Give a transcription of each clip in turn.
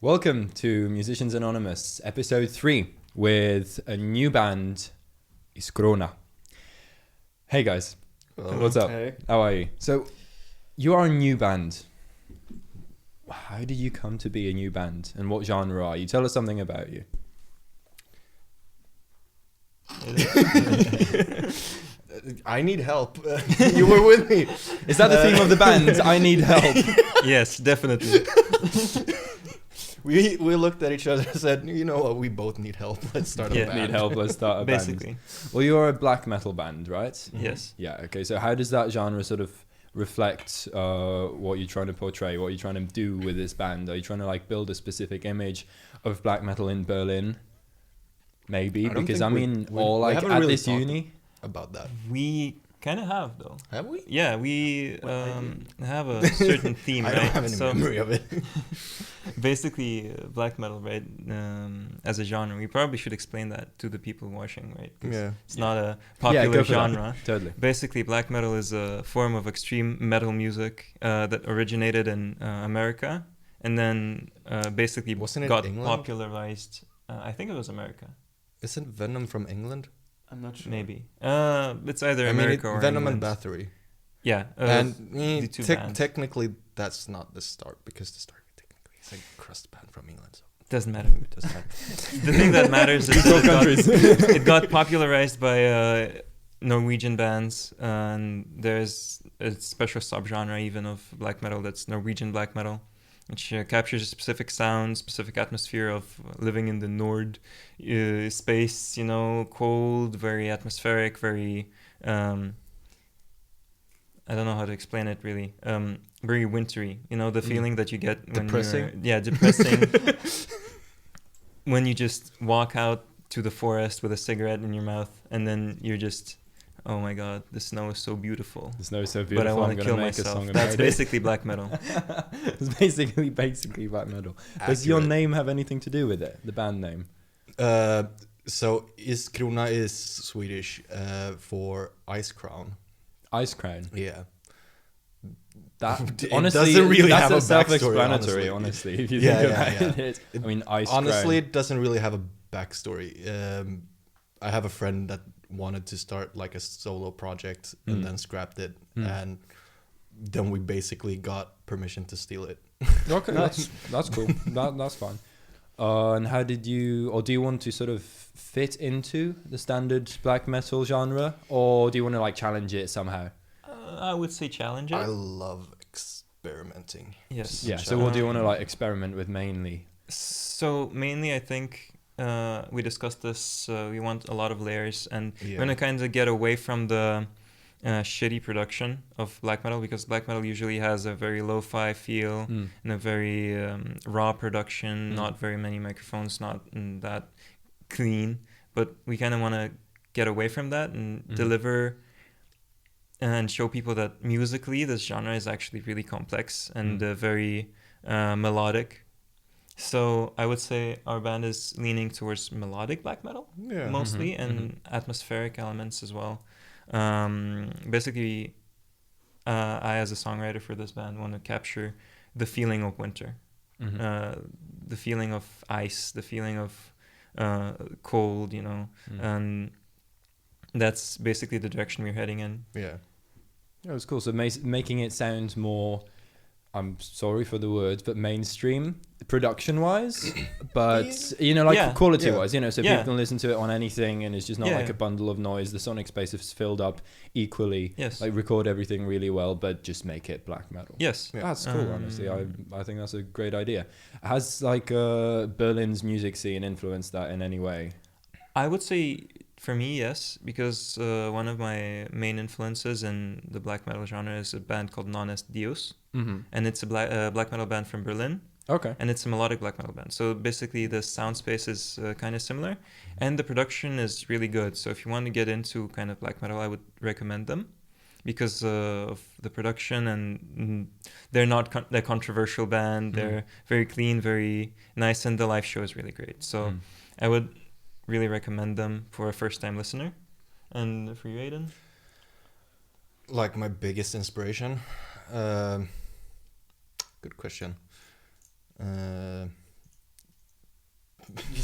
Welcome to Musicians Anonymous, Ep.3, with a new band, Iskrona. Hey guys, what's up? Hey. How are you? So, you are a new band. How did you come to be a new band, and what genre are you? Tell us something about you. I need help. You were with me. Is that the theme of the band? I need help. Yes, definitely. We looked at each other and said, you know what, we both need help. Let's start a band. Need help, let's start a Basically. band. Well, you're a black metal band, right? Yes. Yeah, okay. So how does that genre sort of reflect what you're trying to portray, what you're trying to do with this band? Are you trying to like build a specific image of black metal in Berlin? Maybe, I don't because think I mean, we or like haven't at really this talked uni? about that. We kind of have, though. Have we? Yeah, we have a certain theme, I right? don't have any memory of it. Basically, black metal, right? As a genre, we probably should explain that to the people watching, right? 'Cause Yeah. it's not a Yeah, popular go for that. genre. Totally. Basically, black metal is a form of extreme metal music that originated in America, and then basically Wasn't it got England? popularized. I think it was America. Isn't Venom from England? I'm not sure. Maybe. It's either I mean, America or Venom England. and Bathory. Yeah. And the two bands. technically, that's not the start, because the start technically is a crust band from England. So Doesn't matter. it doesn't matter. The thing that matters is All that countries. it got popularized by Norwegian bands, and there's a special subgenre even of black metal that's Norwegian black metal, which captures a specific sound, specific atmosphere of living in the Nord space, you know, cold, very atmospheric, very... I don't know how to explain it really. Very wintry, you know, the feeling that you get when Depressing? depressing. When you just walk out to the forest with a cigarette in your mouth, and then you're just, oh my god, the snow is so beautiful. The snow is so But beautiful. I want I'm to gonna kill make a myself. song That's about it. basically black metal. It's basically black metal. Does your name have anything to do with it? The band name? So Iskrona is Swedish for ice crown. Ice Crown. Yeah. That It honestly, doesn't really that's have a backstory, self-explanatory. Honestly, if you Yeah, think yeah, about yeah. it. I mean, Ice Honestly, Crown. it doesn't really have a backstory. I have a friend that wanted to start like a solo project and then scrapped it, and then we basically got permission to steal it. Okay, that's cool. That's fine. And how did you, or do you want to sort of fit into the standard black metal genre, or do you want to like challenge it somehow? I would say challenge it. I love experimenting. Yes. Yeah. So what do you want to like experiment with mainly? So mainly, I think we discussed this. We want a lot of layers, and we're gonna kind of get away from the shitty production of black metal, because black metal usually has a very lo-fi feel and a very raw production. Not very many microphones, not that clean. But we kind of want to get away from that and deliver and show people that musically this genre is actually really complex and very melodic. So I would say our band is leaning towards melodic black metal mostly, and atmospheric elements as well. Basically, I as a songwriter for this band want to capture the feeling of winter, the feeling of ice, the feeling of cold, you know, and that's basically the direction we're heading in. Yeah. That was cool. So making it sound more, I'm sorry for the words, but mainstream production-wise, but you know, like quality-wise, you know, so people can listen to it on anything, and it's just not like a bundle of noise. The sonic space is filled up equally. Yes. Like record everything really well, but just make it black metal. Yes. Yeah. That's cool. Honestly, I think that's a great idea. Has like Berlin's music scene influenced that in any way? I would say for me, yes, because one of my main influences in the black metal genre is a band called Non Est Dios, and it's a black metal band from Berlin. Okay. And it's a melodic black metal band. So basically the sound space is kind of similar, and the production is really good. So if you want to get into kind of black metal, I would recommend them because of the production, and they're not a controversial band. They're very clean, very nice, and the live show is really great. So I would really recommend them for a first-time listener. And for you, Aiden? Like my biggest inspiration? Good question.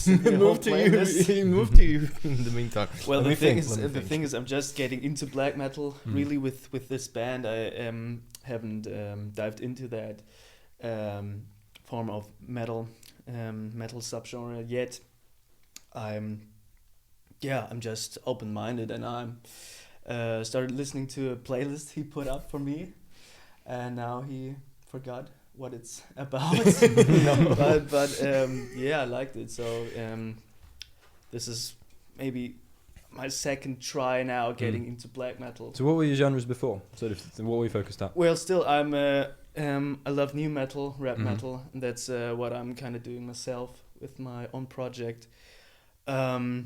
moved to you. He moved to you in the meantime. Well, the thing is, I'm just getting into black metal really with this band. I haven't dived into that form of metal subgenre yet. I'm just open-minded, and I'm started listening to a playlist he put up for me, and now he forgot what it's about. but I liked it. So this is maybe my second try now getting into black metal. So what were your genres before? Sort of, what were you focused at? Well, still I love new metal, rap metal, and that's what I'm kind of doing myself with my own project. That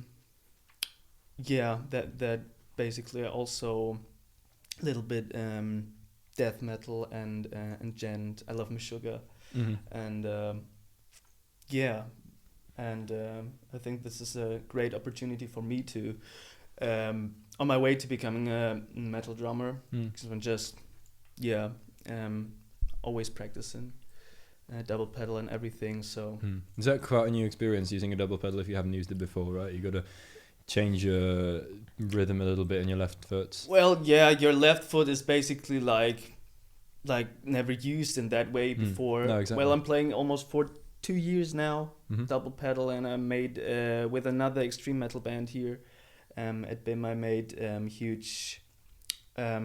basically also a little bit death metal and gent. I love Meshuggah, and I think this is a great opportunity for me to on my way to becoming a metal drummer, because I'm just always practicing double pedal and everything. So is that quite a new experience using a double pedal if you haven't used it before, right? You got to change your rhythm a little bit in your left foot. Well, yeah, your left foot is basically like never used in that way before. No, exactly. Well, I'm playing almost for 2 years now, double pedal, and I made with another extreme metal band here at BIM. I made huge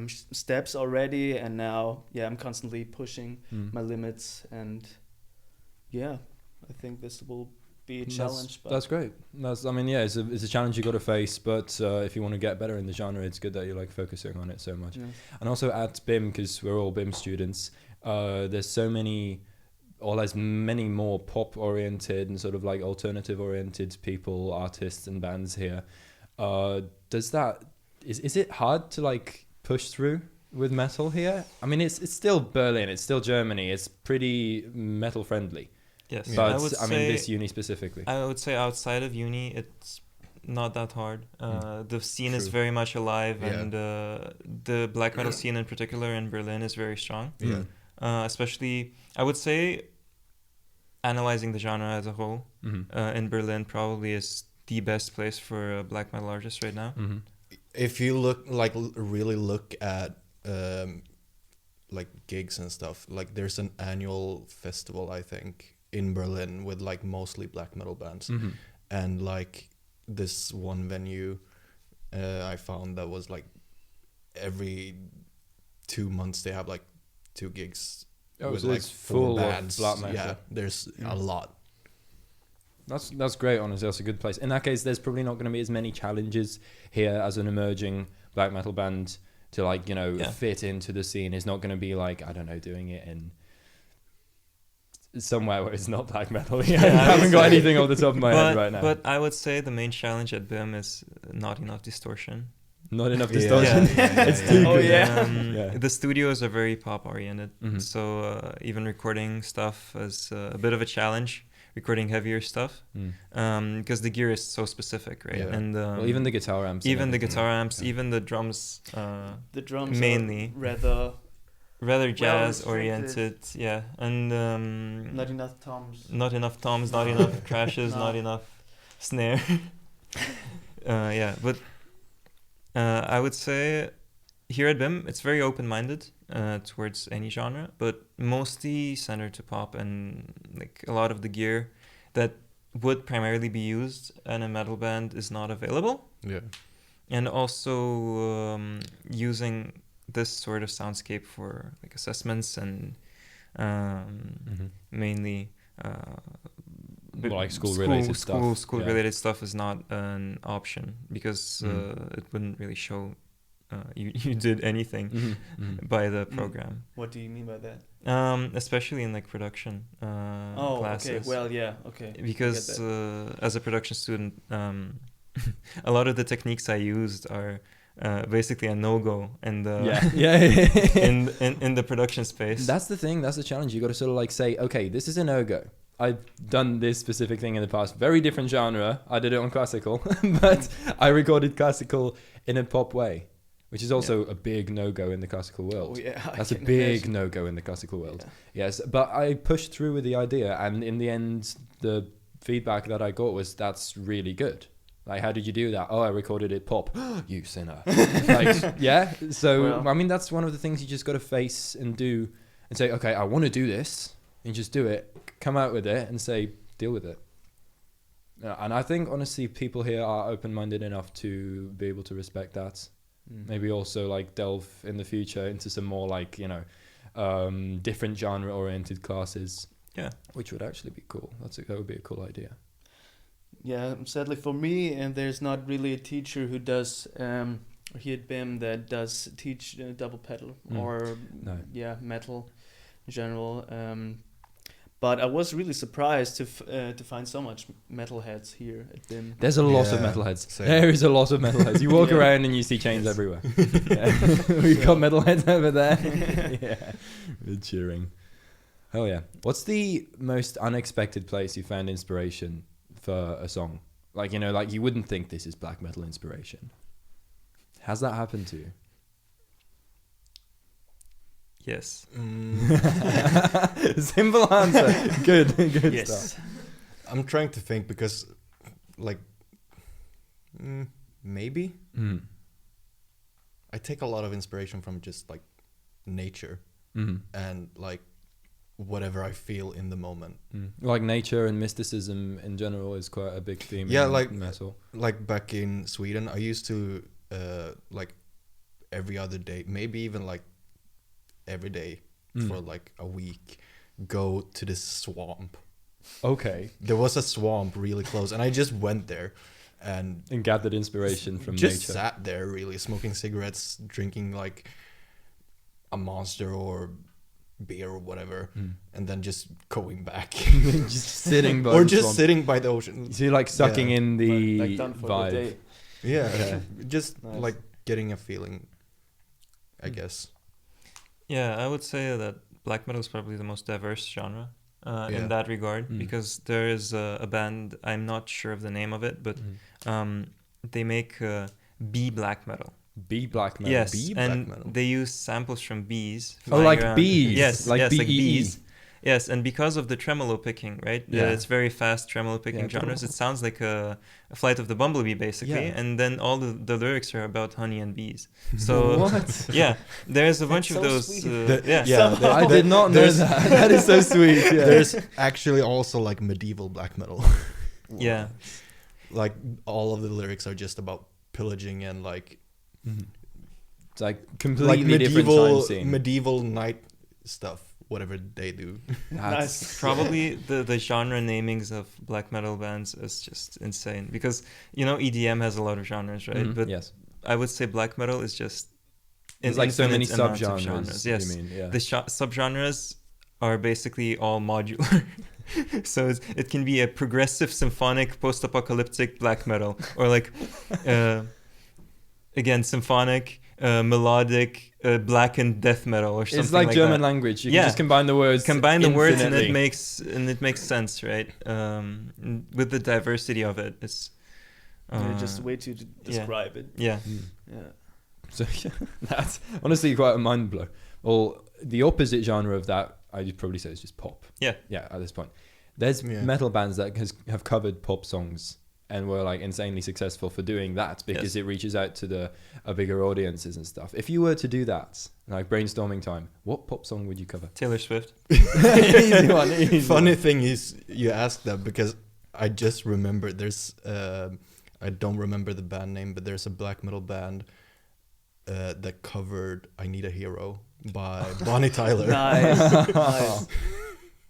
steps already, and now I'm constantly pushing my limits, and I think this will be a challenge. That's great. It's a challenge you got to face, but if you want to get better in the genre, it's good that you're like focusing on it so much. And also at BIM, because we're all BIM students, there's so many, or as many more pop oriented and sort of like alternative oriented people, artists and bands here. Is it hard to like push through with metal here? I mean, it's still Berlin, it's still Germany, it's pretty metal friendly. Yes, but I mean this uni specifically. I would say outside of uni, it's not that hard. The scene is very much alive, and the black metal scene in particular in Berlin is very strong. Especially, I would say, analyzing the genre as a whole, in Berlin probably is the best place for a black metal artist right now. If you really look at like gigs and stuff, like there's an annual festival, I think, in Berlin with like mostly black metal bands, and like this one venue I found that was like every 2 months they have like 2 gigs with so like it's 4 full bands. of black metal. Yeah, there's a lot. That's great, honestly. That's a good place. In that case, there's probably not going to be as many challenges here as an emerging black metal band to like, fit into the scene. It's not going to be like, I don't know, doing it in somewhere where it's not black metal. I haven't got anything off the top of my head right now. But I would say the main challenge at BIM is not enough distortion. Not enough distortion. It's too good. The studios are very pop oriented, so even recording stuff is a bit of a challenge. Recording heavier stuff, because the gear is so specific, right? Yeah. And even the guitar amps, even the drums. The drums mainly are rather jazz oriented, and not enough toms, not enough crashes, not enough snare. But I would say here at BIM it's very open-minded towards any genre, but mostly centered to pop, and like a lot of the gear that would primarily be used in a metal band is not available. And also using this sort of soundscape for like assessments and mainly like school-related stuff. School-related stuff is not an option, because it wouldn't really show you did anything by the program. What do you mean by that? Especially in like production classes. Okay. Well, okay. Because as a production student, a lot of the techniques I used are basically a no-go in the in the production space. That's the thing. That's the challenge. You got to sort of like say, okay, this is a no-go. I've done this specific thing in the past. Very different genre. I did it on classical, but I recorded classical in a pop way, which is also a big no-go in the classical world. That's a big no-go in the classical world. Yes, but I pushed through with the idea, and in the end, the feedback that I got was, that's really good. Like, how did you do that? Oh, I recorded it pop. You sinner. Like, yeah. So, well, I mean, that's one of the things you just got to face and do and say, okay, I want to do this, and just do it, come out with it and say, deal with it. And I think, honestly, people here are open-minded enough to be able to respect that. Maybe also like delve in the future into some more like, you know, different genre-oriented classes. Yeah. Which would actually be cool. That would be a cool idea. Yeah, sadly for me, and there's not really a teacher who does here at BIM that does teach double pedal or metal in general. But I was really surprised to find so much metalheads here at BIM. There's a lot of metalheads. Same. There is a lot of metalheads. You walk around and you see chains everywhere. We've got metalheads over there. Yeah, we're cheering. Oh yeah. What's the most unexpected place you found inspiration for a song? Like, you know, like you wouldn't think this is black metal inspiration. Has that happened to you? Yes. Simple answer. Good yes. stuff. I'm trying to think because, like, maybe. I take a lot of inspiration from just like nature and like whatever I feel in the moment. Like nature and mysticism in general is quite a big theme. Yeah, in like metal. Like back in Sweden, I used to like every other day, maybe even like every day for like a week, go to this swamp. Okay. There was a swamp really close, and I just went there and gathered inspiration from just nature. sat there really smoking cigarettes, drinking like a Monster or beer or whatever, and then just going back. Just sitting by or the just swamp. Sitting by the ocean. So you're like sucking in the like done for vibe. the day. Yeah. Just nice. like getting a feeling, I guess. Yeah, I would say that black metal is probably the most diverse genre in that regard, because there is a band, I'm not sure of the name of it, but they make bee black metal. Bee black metal. Yes, bee and black metal. they use samples from bees. Oh, like around. bees. Yes, like yes, like B-E-E. bees. Yes, and because of the tremolo picking, right? Yeah. It's very fast tremolo picking genres. It sounds like a Flight of the Bumblebee, basically. Yeah. And then all the lyrics are about honey and bees. So What? yeah, there's a bunch of so those. sweet. I did not know that. That is so sweet. Yeah. There's actually also like medieval black metal. Yeah. Like all of the lyrics are just about pillaging and like It's like completely different time scene. medieval night stuff, whatever they do. Nice. Probably the genre namings of black metal bands is just insane, because you know EDM has a lot of genres, right? But yes. I would say black metal is just There's like so many infinite amounts of subgenres. Yes, You mean, yeah. the subgenres are basically all modular. So it can be a progressive symphonic post-apocalyptic black metal, or like again symphonic melodic black and death metal, or something. It's like German that. language. You can just combine the words. And infinitely. it makes sense, right? With the diversity of it, it's just a way to describe it. Yeah. Yeah. So that's honestly quite a mind blow. Well, the opposite genre of that, I'd probably say, is just pop. Yeah. Yeah. At this point, there's metal bands that have covered pop songs and were like insanely successful for doing that, because it reaches out to a bigger audiences and stuff. If you were to do that, like brainstorming time, what pop song would you cover? Taylor Swift. Easy one. Funny thing is, you asked that because I just remembered there's I don't remember the band name, but there's a black metal band that covered "I Need a Hero" by Bonnie Tyler. Nice.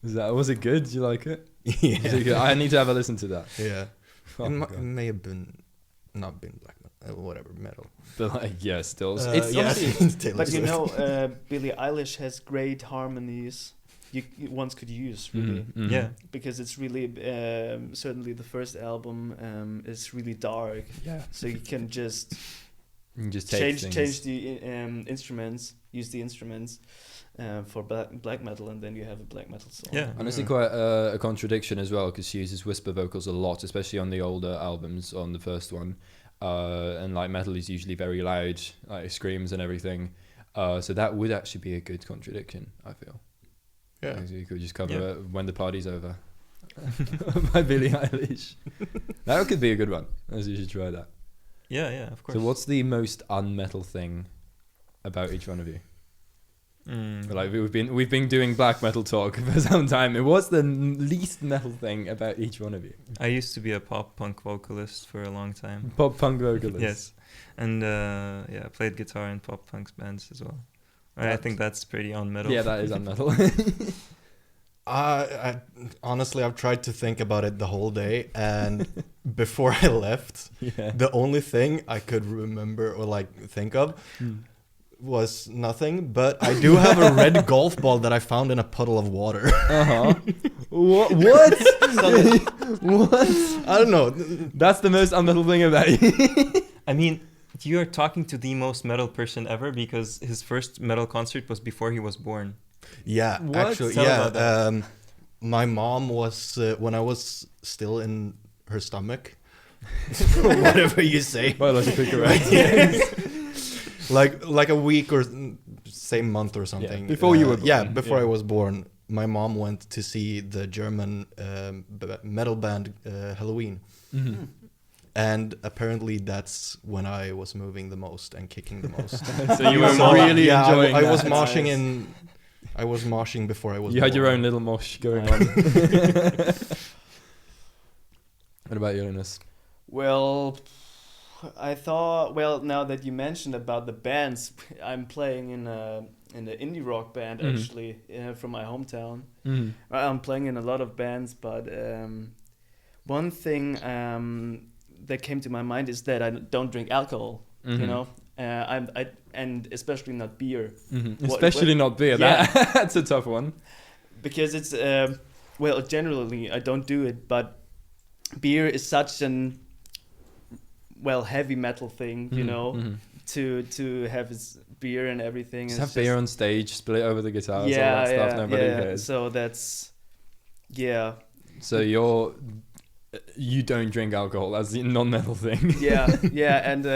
Was it good? Did you like it? Yeah. Was it good? I need to have a listen to that. Yeah. Oh, it may have not been black metal, whatever, metal. But like, yeah, still. But you know, Billie Eilish has great harmonies you once could use, really. Yeah. Because it's really, certainly the first album is really dark. Yeah. So you can just change the instruments, use the instruments for black metal, and then you have a black metal song. Yeah. Honestly, quite a contradiction as well, because she uses whisper vocals a lot, especially on the older albums, on the first one. And like metal is usually very loud, like screams and everything. So that would actually be a good contradiction, I feel. Yeah. You could just cover it when the party's over. by Billie Eilish. That could be a good one. As you should try that. Yeah, of course. So what's the most unmetal thing about each one of you? Like we've been doing black metal talk for some time. What's the least metal thing about each one of you? I used to be a pop punk vocalist for a long time. Pop punk vocalist. Yes, and I played guitar in pop punk bands as well. I think that's pretty unmetal. Yeah, that is unmetal. I honestly, I've tried to think about it the whole day, and before I left, the only thing I could remember or like think of was nothing. But I do have a red golf ball that I found in a puddle of water. What? What? I don't know. That's the most unmetal thing about you. I mean, you are talking to the most metal person ever, because his first metal concert was before he was born. Yeah, what? Actually, yeah. My mom was when I was still in her stomach. Whatever you say. Biologically correct. like a week or same month or something. Yeah, before you were born. Yeah, before I was born. My mom went to see the German metal band Halloween. Mm-hmm. And apparently that's when I was moving the most and kicking the most. So you were really enjoying I that. was moshing in... I was moshing before I was You born. had your own little mosh going on. What about you, Linus? Well, I thought... Well, now that you mentioned about the bands, I'm playing in an indie rock band, actually, from my hometown. Mm-hmm. I'm playing in a lot of bands, but one thing that came to my mind is that I don't drink alcohol, you know? And especially not beer. Mm-hmm. Especially not beer. Yeah. That's a tough one. Because it's well, generally I don't do it, but beer is such an heavy metal thing, you know, to have his beer and everything. Just have beer on stage, split over the guitars, all that stuff. Nobody cares. So that's So you don't drink alcohol. That's the non-metal thing. And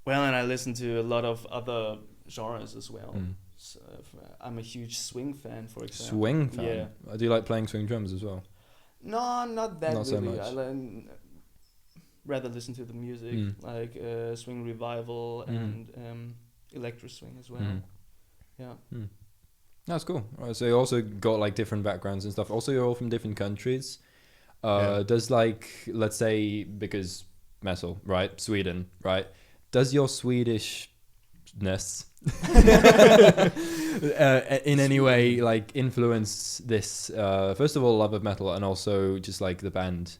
and I listen to a lot of other genres as well. So I'm a huge swing fan, for example. Swing fan? Yeah. Do you like playing swing drums as well? No, not that not really. So much. I rather listen to the music, like swing revival and electro swing as well. Yeah. That's cool. Right, so you also got like different backgrounds and stuff. Also, you're all from different countries. Does let's say, because metal, right? Sweden, right? Does your Swedishness in any way like influence this? First of all, love of metal, and also just like the band.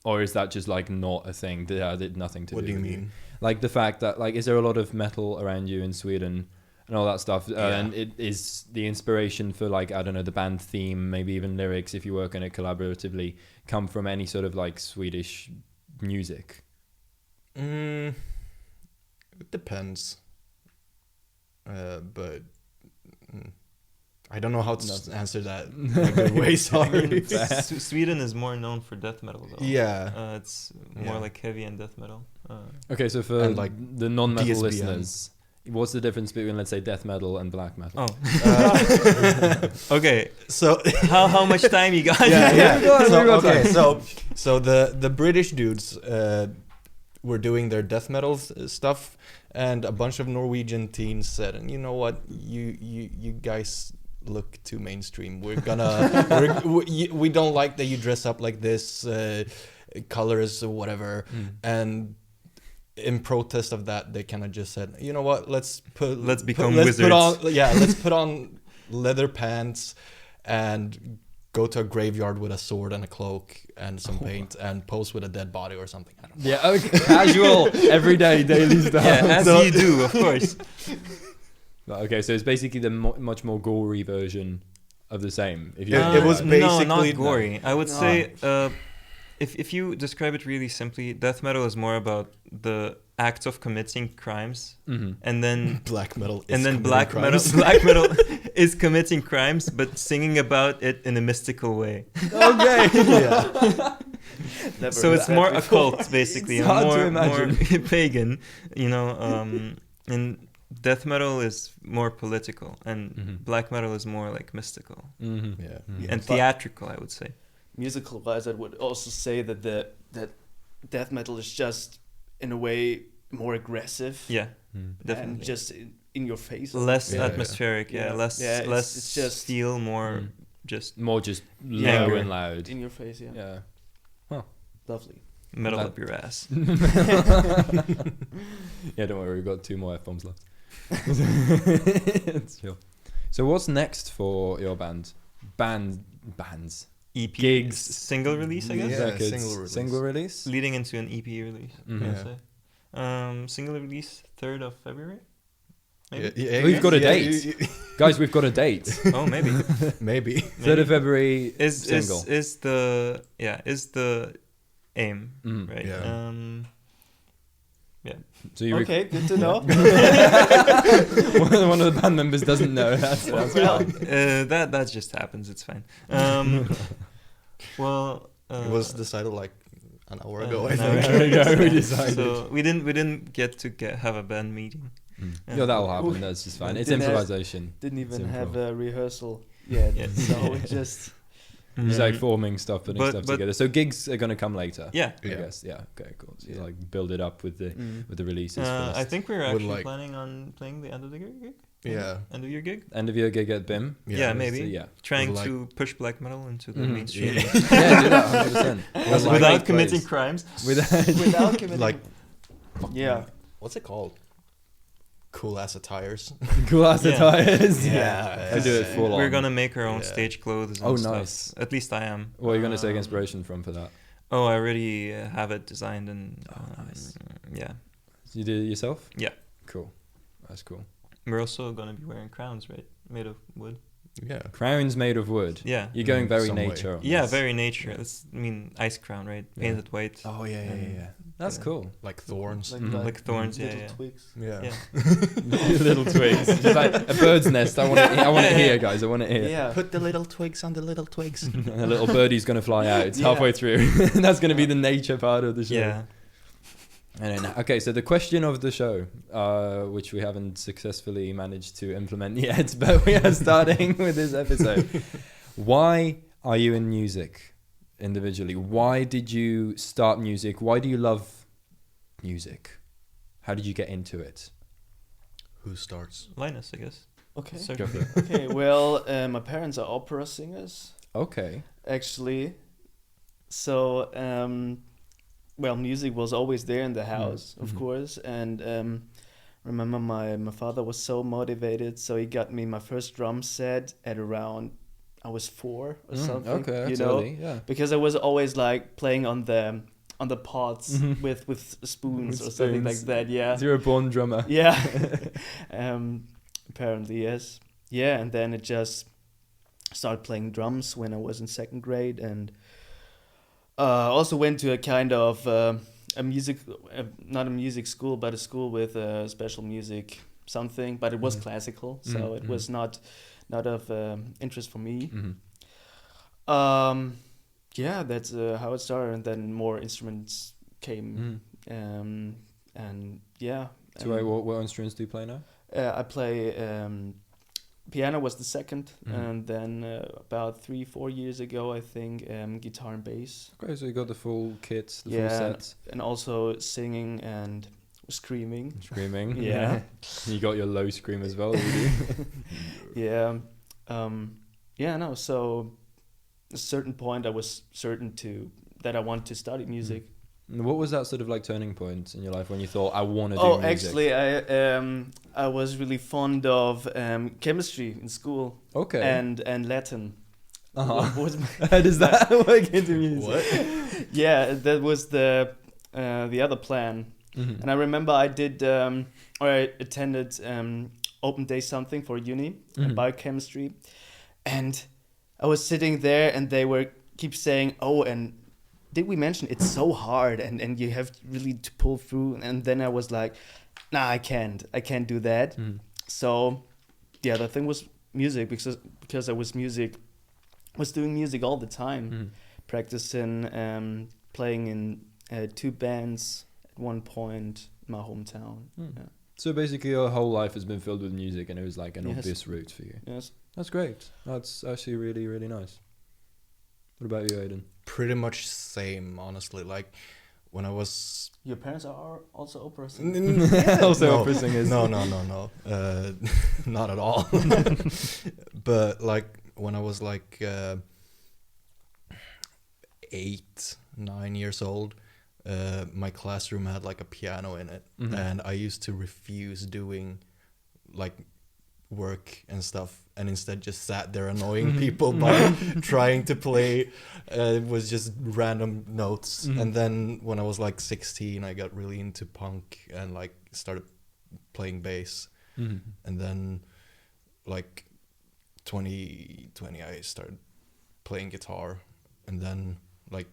Or is that just like not a thing? That did nothing to do. What do you mean? Like the fact that like, is there a lot of metal around you in Sweden? And all that stuff, and it is the inspiration for like, I don't know, the band theme, maybe even lyrics, if you work on it collaboratively, come from any sort of like Swedish music? It depends, but I don't know how to answer that in a good way. Sorry. Sweden is more known for death metal, though. Yeah, it's more like heavy and death metal. Okay, so for like the non-metal DSBM. Listeners. What's the difference between, let's say, death metal and black metal? Okay. So how much time you got? So the British dudes were doing their death metal stuff, and a bunch of Norwegian teens said, "And you know what? You guys look too mainstream. We're gonna we don't like that you dress up like this, colors or whatever." And in protest of that, they kind of just said, "You know what? Let's become wizards. Let's put on leather pants and go to a graveyard with a sword and a cloak and some paint and pose with a dead body or something." I don't know. Yeah, okay. Casual, everyday, daily stuff. Yeah, as you do, of course. Okay, so it's basically the much more gory version of the same. If you it was basically not gory. I would say. If you describe it really simply, death metal is more about the act of committing crimes, and then black metal is committing crimes, but singing about it in a mystical way. Okay. So it's more occult, basically, it's hard more to imagine. more pagan, and death metal is more political, and black metal is more like mystical. And theatrical, I would say. Musical wise, I would also say that that death metal is just in a way more aggressive. Yeah, definitely. And just in your face. Less atmospheric. Less it's just feel more just low and loud in your face. Yeah. Yeah. Huh. Lovely. Metal up your ass. Yeah, don't worry, we've got 2 more F-bombs left. It's chill. So what's next for your band? Bands? EP gigs, single release, I guess. Yeah, single release. Leading into an EP release. Single release 3rd of February. Maybe? We've got a date, guys. We've got a date. Oh, maybe. maybe 3rd of February. Is the aim, right? Yeah. So you okay, good to know. One of the band members doesn't know. That's fine. That just happens. It's fine. Well, it was decided like an hour ago. I think. We decided. So we didn't get to have a band meeting. Yeah, that'll happen. That's just fine. It's improvisation. Didn't even have a rehearsal yet. So it just. It's like forming stuff, putting stuff together. So gigs are gonna come later. Yeah, I guess. Yeah. Okay. Cool. So you like build it up with the releases. I think we're actually planning on playing the end of the gig. Yeah. End of your gig. End of your gig at BIM. Yeah, maybe. So, trying to push black metal into the mainstream. Yeah, do that 100%. Without committing crimes. Without committing. Like. Yeah. What's it called? Cool ass attires. Cool ass attires. Yeah. I do it full on. We're gonna make our own stage clothes. And nice. At least I am. What are you gonna take inspiration from for that? Oh, I already have it designed and. Nice. Yeah. You did it yourself? Yeah. Cool. That's cool. We're also gonna be wearing crowns, right? Made of wood. Yeah. Crowns made of wood. Yeah. You're going very nature. Yeah, very nature. Ice crown, right? Painted white. Oh yeah. That's cool. Like thorns. Like thorns. Little twigs. Yeah. Little twigs. Just like a bird's nest. I want it here, guys. I want it here. Yeah. Put the little twigs on the little twigs. And a little birdie's gonna fly out. It's halfway through. That's gonna be the nature part of the show. Yeah. And then, okay, so the question of the show, which we haven't successfully managed to implement yet, but we are starting with this episode. Why are you in music individually? Why did you start music? Why do you love music? How did you get into it? Who starts? Linus, I guess. Okay. Go Okay. Well, my parents are opera singers. Okay. Actually, so well, music was always there in the house, of course, and remember my father was so motivated, so he got me my first drum set at around I was 4 or something. Okay, that's early, yeah. Because I was always like playing on the pots with spoons or something like that. Yeah. You're a born drummer. Yeah. Apparently, yes. Yeah, and then it just started playing drums when I was in 2nd grade, and also went to a kind of a music, not a music school, but a school with special music something, but it was classical, so it was not of interest for me. Yeah, that's how it started, and then more instruments came, and yeah. So what instruments do you play now? I play piano was the second, and then about 3-4 years ago, I think, guitar and bass. Okay, so you got the full kit, the full set. And also singing and screaming. Screaming. Yeah. You got your low scream as well, you do? Yeah. No, so at a certain point I was certain that I want to study music. What was that sort of like turning point in your life when you thought, I want to do music? Actually, I was really fond of chemistry in school. Okay. And Latin. How does that work into music? What? Yeah, that was the other plan. And I remember I did, or I attended open day something for uni, biochemistry. And I was sitting there and they keep saying, oh, and did we mention it's so hard and you have really to pull through? And then I was like, nah, I can't do that. So the other thing was music, because I was doing music all the time, practicing, playing in 2 bands at one point in my hometown. So basically, your whole life has been filled with music, and it was like an obvious route for you. Yes. That's great. That's actually really, really nice. What about you, Aiden? Pretty much same, honestly. Like when I was. Your parents are also opera singers. Opera singers. No. Not at all. But like when I was like 8, 9 years old, my classroom had like a piano in it, and I used to refuse doing like work and stuff, and instead just sat there annoying people by trying to play. It was just random notes. And then when I was like 16, I got really into punk and like started playing bass. And then like 2020 I started playing guitar, and then like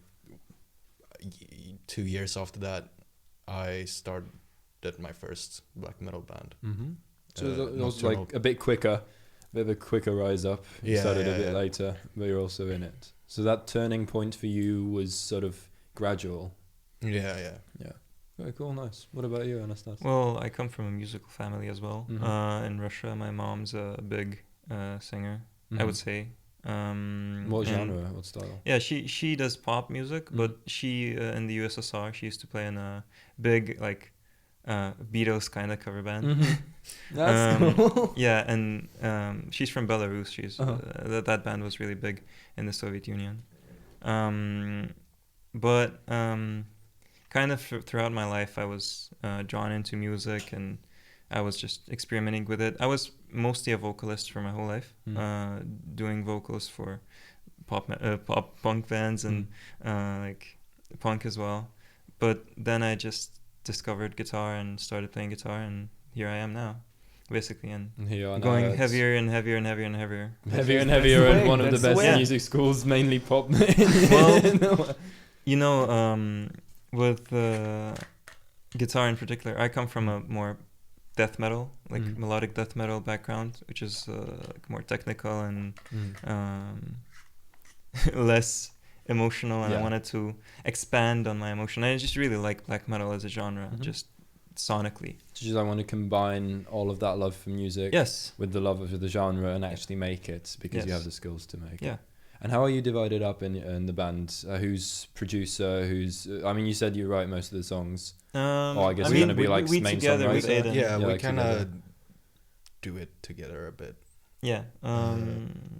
2 years after that I started my first black metal band. So it was like a bit quicker, a bit of a quicker rise up. You started a bit later, but you're also in it. So that turning point for you was sort of gradual. Yeah. Very cool, nice. What about you, Anastasia? Well, I come from a musical family as well. In Russia, my mom's a big singer, I would say. What genre? What style? Yeah, she does pop music, but she in the USSR she used to play in a big like Beatles kind of cover band. That's cool. Yeah, and she's from Belarus. She's that band was really big in the Soviet Union. But kind of throughout my life, I was drawn into music, and I was just experimenting with it. I was mostly a vocalist for my whole life, doing vocals for pop punk bands and like punk as well. But then I just discovered guitar and started playing guitar, and here I am now, basically, and going heavier and heavier and heavier and heavier. Heavier and heavier at one of the best music schools, mainly pop. Well, you know, with guitar in particular, I come from a more death metal, like melodic death metal background, which is like more technical and less emotional, and I wanted to expand on my emotion. I just really like black metal as a genre, just sonically. Just I want to combine all of that love for music with the love of the genre and actually make it, because you have the skills to make it. And how are you divided up in the band? Who's producer? Who's? I mean, you said you write most of the songs. I guess you're going to be like we main together with songwriter. Aiden. We kind of do it together a bit. Yeah.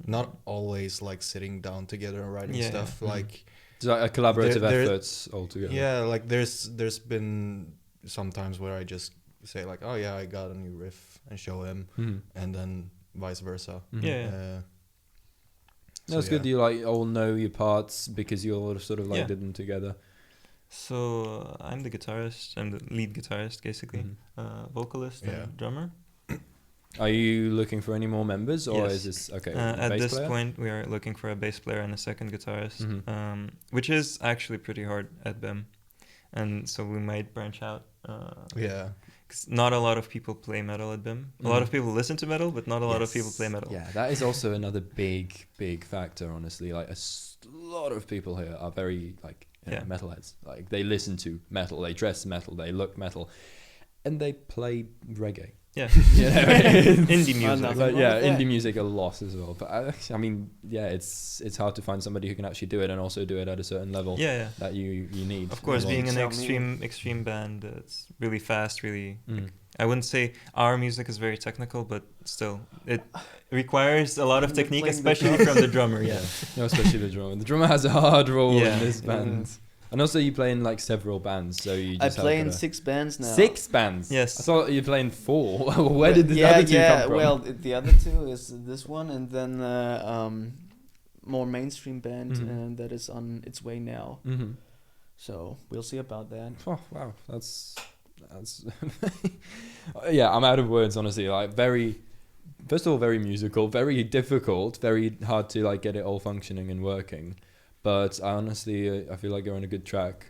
Not always like sitting down together and writing stuff. Like it's like a collaborative effort altogether. Yeah, like there's been some times where I just say like, oh yeah, I got a new riff, and show him, and then vice versa. That's good. You like all know your parts because you all sort of like did them together. So I'm the guitarist. I'm the lead guitarist, basically, vocalist and drummer. Are you looking for any more members, or is this okay? At this point, we are looking for a bass player and a second guitarist, which is actually pretty hard at BIM, and so we might branch out. Because not a lot of people play metal at BIM. A lot of people listen to metal, but not a lot of people play metal. Yeah, that is also another big factor. Honestly, like a lot of people here are very like metalheads. Like they listen to metal, they dress metal, they look metal, and they play reggae. Yeah, indie music. Indie music a lot as well. But I mean, it's hard to find somebody who can actually do it and also do it at a certain level. That you need. Of course, being an extreme band, it's really fast. Really, like, I wouldn't say our music is very technical, but still, it requires a lot of technique, especially from the drummer. Especially the drummer. The drummer has a hard role in this band. And also you play in like several bands, so you just I play in 6 bands now. 6 bands? Yes. I thought you were playing 4. Where did the other 2 come from? Well, the other 2 is this one, and then more mainstream band that is on its way now. So we'll see about that. Oh wow, that's I'm out of words, honestly. Like first of all, very musical, very difficult, very hard to like get it all functioning and working. But honestly, I feel like you're on a good track.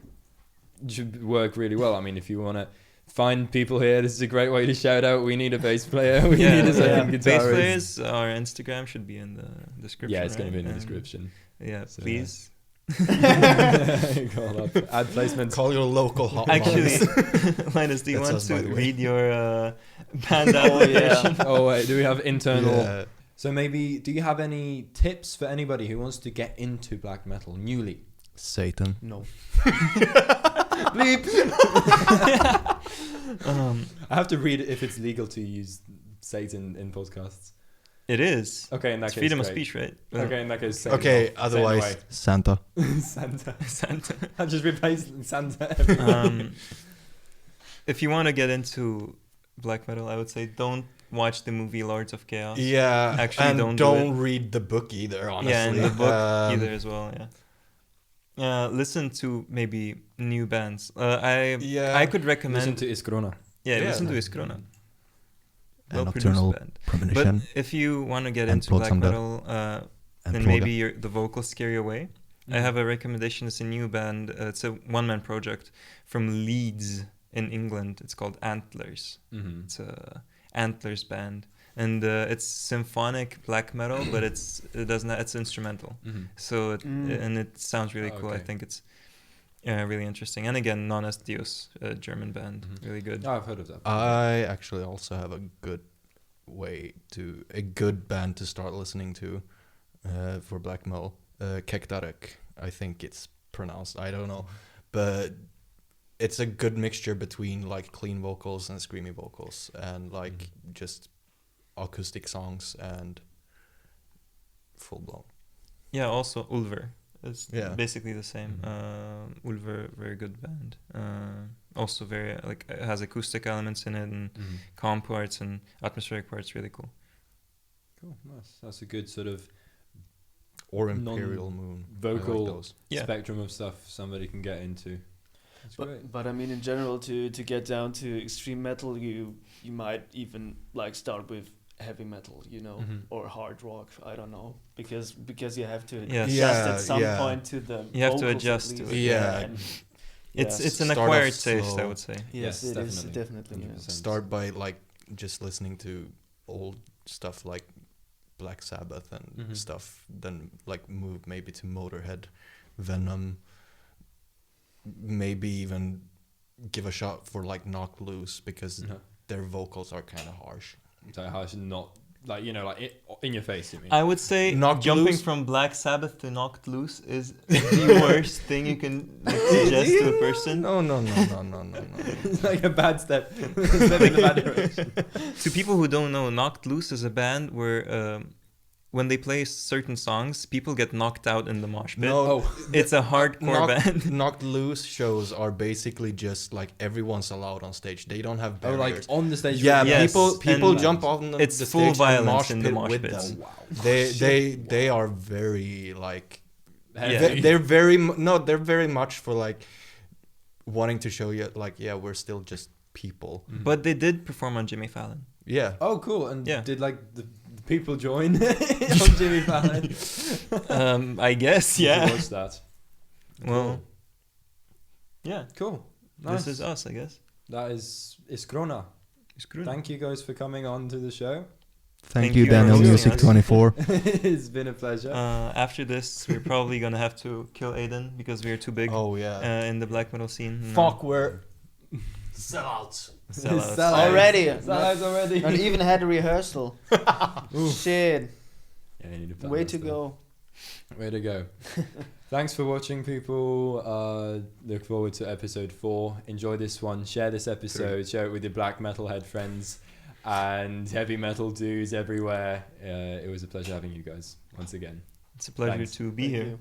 It should work really well. I mean, if you want to find people here, this is a great way to shout out, we need a bass player, we need a second guitarist. Bass players, our Instagram should be in the description. Yeah, it's going to be in the description. Yeah, so, please. Call up. Ad placement. Call your local hotline. Actually, Linus, do you That's want us, by to the way. read your band Oh, yeah. application? Oh wait, do we have internal? Yeah. So maybe, do you have any tips for anybody who wants to get into black metal newly? Satan. No. Bleep. I have to read if it's legal to use Satan in podcasts. It is. Okay, in that It's case, freedom of great. speech, right? Okay, in that case, Okay, otherwise, Santa. Santa. Santa. I've just replaced Santa. If you want to get into black metal, I would say don't watch the movie Lords of Chaos. Yeah, Actually, and don't read the book either, honestly. Yeah, and the book either as well. Yeah. Listen to maybe new bands. I could recommend. Listen to Iskrona. Yeah, Yeah. listen to Iskrona. And Well-produced Nocturnal band. Premonition. But if you want to get And into black Plåtsander. metal, And then Plåga. maybe the vocals scare you away. I have a recommendation. It's a new band. It's a one-man project from Leeds in England. It's called Antlers. Mm-hmm. It's a Antlers band, and it's symphonic black metal, but it's instrumental. Mm-hmm. So and it sounds really cool. I Okay. think it's really interesting. And again, Non Est Dios, a German band, Mhm. really good. Oh, I've heard of that. I actually also have a good band to start listening to for black metal. Kektarek, I think it's pronounced. I don't know, but it's a good mixture between like clean vocals and screamy vocals, and like just acoustic songs and full blown. Yeah, also Ulver. It's Yeah. basically the same. Ulver, very good band. Also very has acoustic elements in it and Mhm. calm parts and atmospheric parts. Really cool. Cool, nice. That's a good sort of Or Imperial Moon. I like vocal those. Yeah. spectrum of stuff somebody can get into. That's great. But I mean, in general, to get down to extreme metal, you might even like start with heavy metal, you know, Mhm. or hard rock. I don't know, because you have to Yes. adjust at some Yeah. point to the. You have to vocals at adjust to least. it. Yeah. and- It's yes. it's an Start off acquired taste, I slow. would say. Yes, Yes, it is definitely. definitely. Yeah. 100%. Start by like just listening to old stuff like Black Sabbath and Mhm. stuff, then like move maybe to Motorhead, Venom, maybe even give a shot for like Knocked Loose, because Uh-huh. their vocals are kind of harsh. So how should not like in your face? You mean? I would say Knocked jumping Loose? from Black Sabbath to Knocked Loose is the worst thing you can suggest to a person. No. It's like a bad step. Step in the bad direction. To people who don't know, Knocked Loose is a band where when they play certain songs, people get knocked out in the mosh pit. No, It's a hardcore band. Knocked Loose shows are basically just like everyone's allowed on stage. They don't have Oh, like barriers. on the stage. Yeah, with Yes, people and jump on the, it's the full stage and violence in the pit mosh with pits. them. Oh, wow. They are very like Yeah. they're very much for like wanting to show you like, yeah, we're still just people. Mhm. But they did perform on Jimmy Fallon. Yeah. Oh, cool. And Yeah. did like the people join on Jimmy Fallon? I guess, You should yeah. watch that. Well, yeah. Cool. Nice. This is us, I guess. That is Iskrona. Thank you guys for coming on to the show. Thank you, Daniel for Music hosting us. 24. It's been a pleasure. After this, we're probably gonna have to kill Aiden because we're too big Oh yeah. in the black metal scene. Fuck, we're Sellouts. Sellouts. Sellouts. Already. Sellouts already. Not even had a rehearsal. Shit. Yeah, you need to plan Way that to stuff. go. Way to go. Thanks for watching, people. Look forward to episode 4. Enjoy this one. Share this episode. Share it with your black metalhead friends and heavy metal dudes everywhere. It was a pleasure having you guys once again. It's a pleasure Thanks. to be Thank here. you.